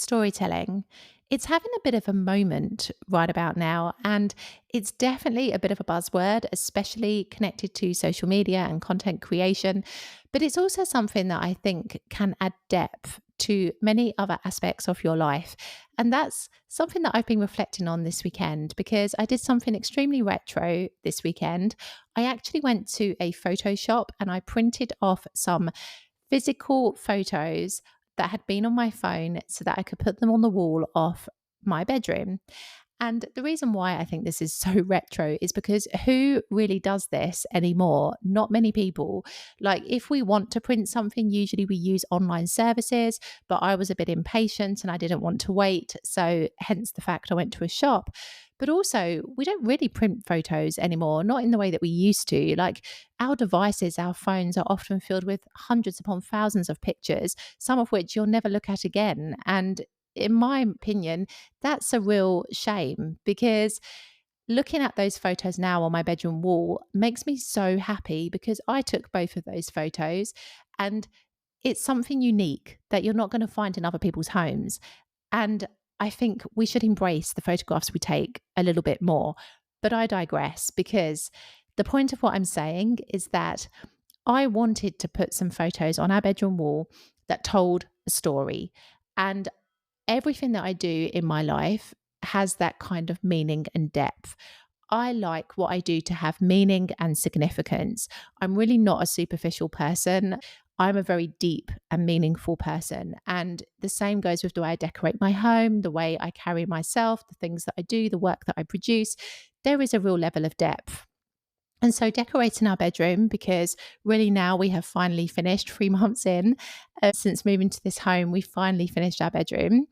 Storytelling. It's having a bit of a moment right about now, and it's definitely a bit of a buzzword, especially connected to social media and content creation. But it's also something that I think can add depth to many other aspects of your life. And that's something that I've been reflecting on this weekend because I did something extremely retro this weekend. I actually went to a photo shop and I printed off some physical photos that had been on my phone so that I could put them on the wall of my bedroom. And the reason why I think this is so retro is because who really does this anymore? Not many people. Like, if we want to print something, usually we use online services, but I was a bit impatient and I didn't want to wait. So, hence the fact I went to a shop. But also, we don't really print photos anymore, not in the way that we used to. Like, our devices, our phones are often filled with hundreds upon thousands of pictures, some of which you'll never look at again. And in my opinion, that's a real shame because looking at those photos now on my bedroom wall makes me so happy because I took both of those photos and it's something unique that you're not going to find in other people's homes. And I think we should embrace the photographs we take a little bit more. But I digress because the point of what I'm saying is that I wanted to put some photos on our bedroom wall that told a story. And everything that I do in my life has that kind of meaning and depth. I like what I do to have meaning and significance. I'm really not a superficial person. I'm a very deep and meaningful person. And the same goes with the way I decorate my home, the way I carry myself, the things that I do, the work that I produce. There is a real level of depth. And so decorating our bedroom, because really now we have finally finished 3 months in, since moving to this home, we finally finished our bedroom.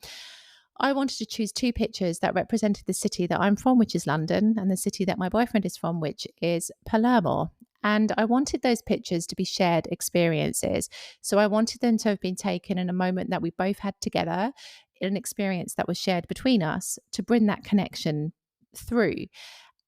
I wanted to choose two pictures that represented the city that I'm from, which is London, and the city that my boyfriend is from, which is Palermo. And I wanted those pictures to be shared experiences. So I wanted them to have been taken in a moment that we both had together, an experience that was shared between us to bring that connection through.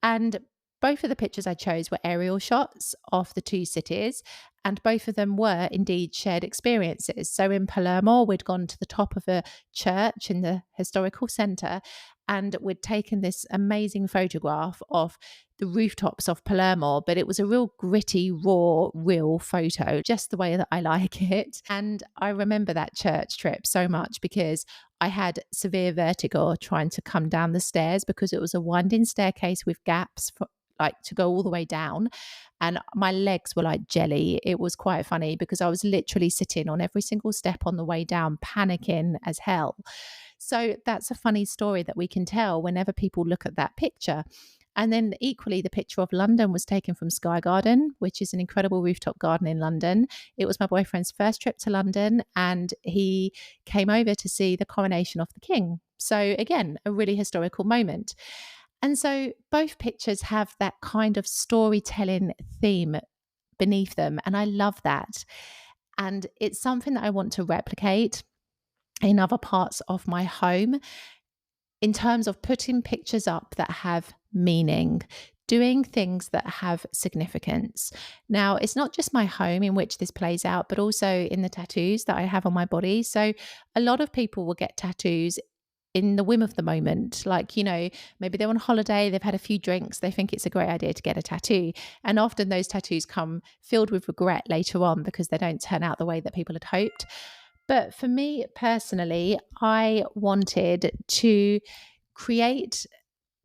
And both of the pictures I chose were aerial shots of the two cities, and both of them were indeed shared experiences. So in Palermo, we'd gone to the top of a church in the historical centre, and we'd taken this amazing photograph of the rooftops of Palermo, but it was a real gritty, raw, real photo, just the way that I like it. And I remember that church trip so much because I had severe vertigo trying to come down the stairs because it was a winding staircase with gaps for, like, to go all the way down, and my legs were like jelly. It was quite funny because I was literally sitting on every single step on the way down, panicking as hell. So that's a funny story that we can tell whenever people look at that picture. And then equally, the picture of London was taken from Sky Garden, which is an incredible rooftop garden in London. It was my boyfriend's first trip to London, and he came over to see the coronation of the king. So again, a really historical moment. And so both pictures have that kind of storytelling theme beneath them. And I love that. And it's something that I want to replicate in other parts of my home in terms of putting pictures up that have meaning, doing things that have significance. Now, it's not just my home in which this plays out, but also in the tattoos that I have on my body. So a lot of people will get tattoos in the whim of the moment. Like, maybe they're on holiday, they've had a few drinks, they think it's a great idea to get a tattoo. And often those tattoos come filled with regret later on because they don't turn out the way that people had hoped. But for me personally, I wanted to create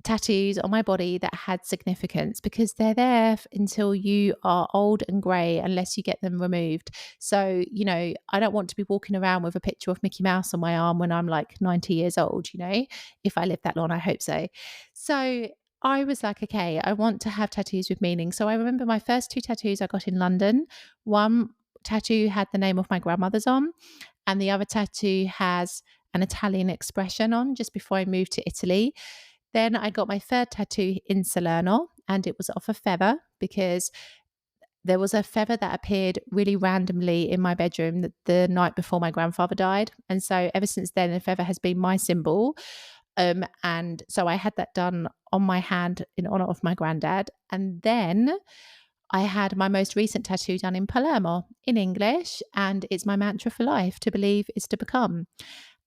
tattoos on my body that had significance because they're there until you are old and grey unless you get them removed. So, I don't want to be walking around with a picture of Mickey Mouse on my arm when I'm like 90 years old, if I live that long, I hope so. So I was like, okay, I want to have tattoos with meaning. So I remember my first two tattoos I got in London. One tattoo had the name of my grandmother's on, and the other tattoo has an Italian expression on just before I moved to Italy. Then I got my third tattoo in Salerno, and it was off a feather because there was a feather that appeared really randomly in my bedroom the night before my grandfather died. And so ever since then, the feather has been my symbol. And so I had that done on my hand in honor of my granddad. And then I had my most recent tattoo done in Palermo in English, and it's my mantra for life: to believe is to become.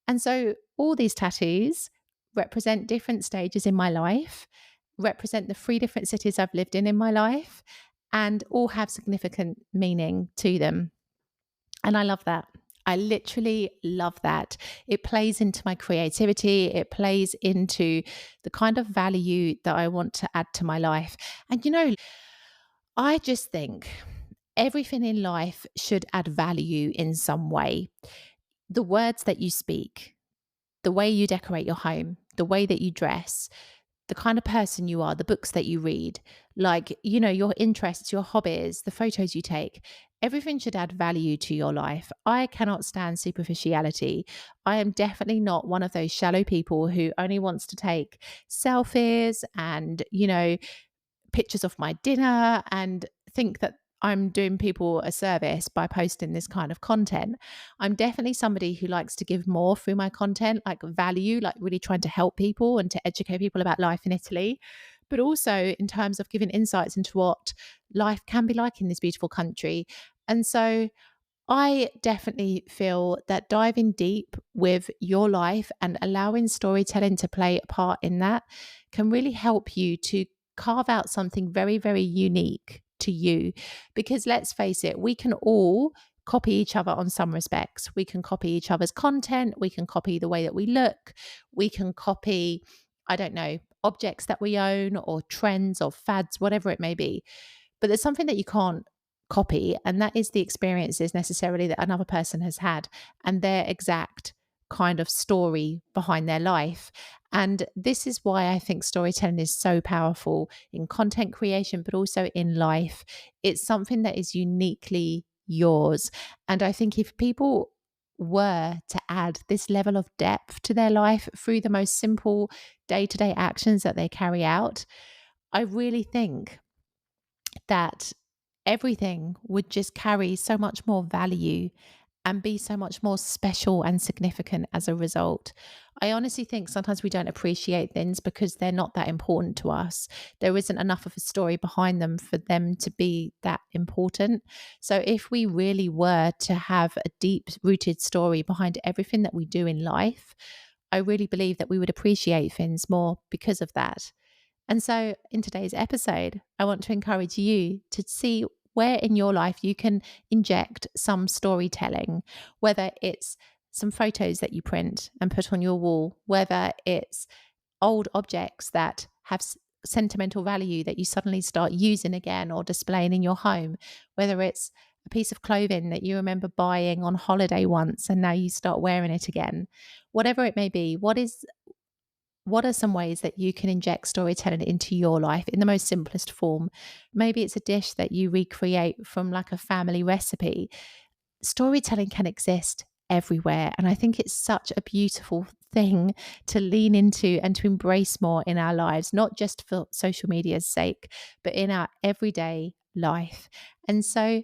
And so all these tattoos represent different stages in my life, represent the three different cities I've lived in my life, and all have significant meaning to them. And I love that. I literally love that. It plays into my creativity. It plays into the kind of value that I want to add to my life. And, I just think everything in life should add value in some way. The words that you speak, the way you decorate your home, the way that you dress, the kind of person you are, the books that you read, like, your interests, your hobbies, the photos you take, everything should add value to your life. I cannot stand superficiality. I am definitely not one of those shallow people who only wants to take selfies and, pictures of my dinner and think that I'm doing people a service by posting this kind of content. I'm definitely somebody who likes to give more through my content, like value, like really trying to help people and to educate people about life in Italy, but also in terms of giving insights into what life can be like in this beautiful country. And so I definitely feel that diving deep with your life and allowing storytelling to play a part in that can really help you to carve out something very, very unique to you. Because let's face it, we can all copy each other on some respects. We can copy each other's content, we can copy the way that we look, we can copy, I don't know, objects that we own or trends or fads, whatever it may be. But there's something that you can't copy, and that is the experiences necessarily that another person has had and their exact kind of story behind their life. And this is why I think storytelling is so powerful in content creation, but also in life. It's something that is uniquely yours. And I think if people were to add this level of depth to their life through the most simple day to day actions that they carry out, I really think that everything would just carry so much more value and be so much more special and significant as a result. I honestly think sometimes we don't appreciate things because they're not that important to us. There isn't enough of a story behind them for them to be that important. So, if we really were to have a deep rooted story behind everything that we do in life, I really believe that we would appreciate things more because of that. And so, in today's episode, I want to encourage you to see where in your life you can inject some storytelling, whether it's some photos that you print and put on your wall, whether it's old objects that have sentimental value that you suddenly start using again or displaying in your home, whether it's a piece of clothing that you remember buying on holiday once and now you start wearing it again. Whatever it may be, what are some ways that you can inject storytelling into your life in the most simplest form? Maybe it's a dish that you recreate from like a family recipe. Storytelling can exist everywhere. And I think it's such a beautiful thing to lean into and to embrace more in our lives, not just for social media's sake, but in our everyday life. And so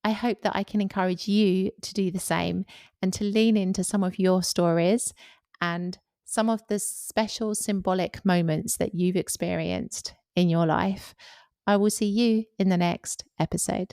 I hope that I can encourage you to do the same and to lean into some of your stories and some of the special symbolic moments that you've experienced in your life. I will see you in the next episode.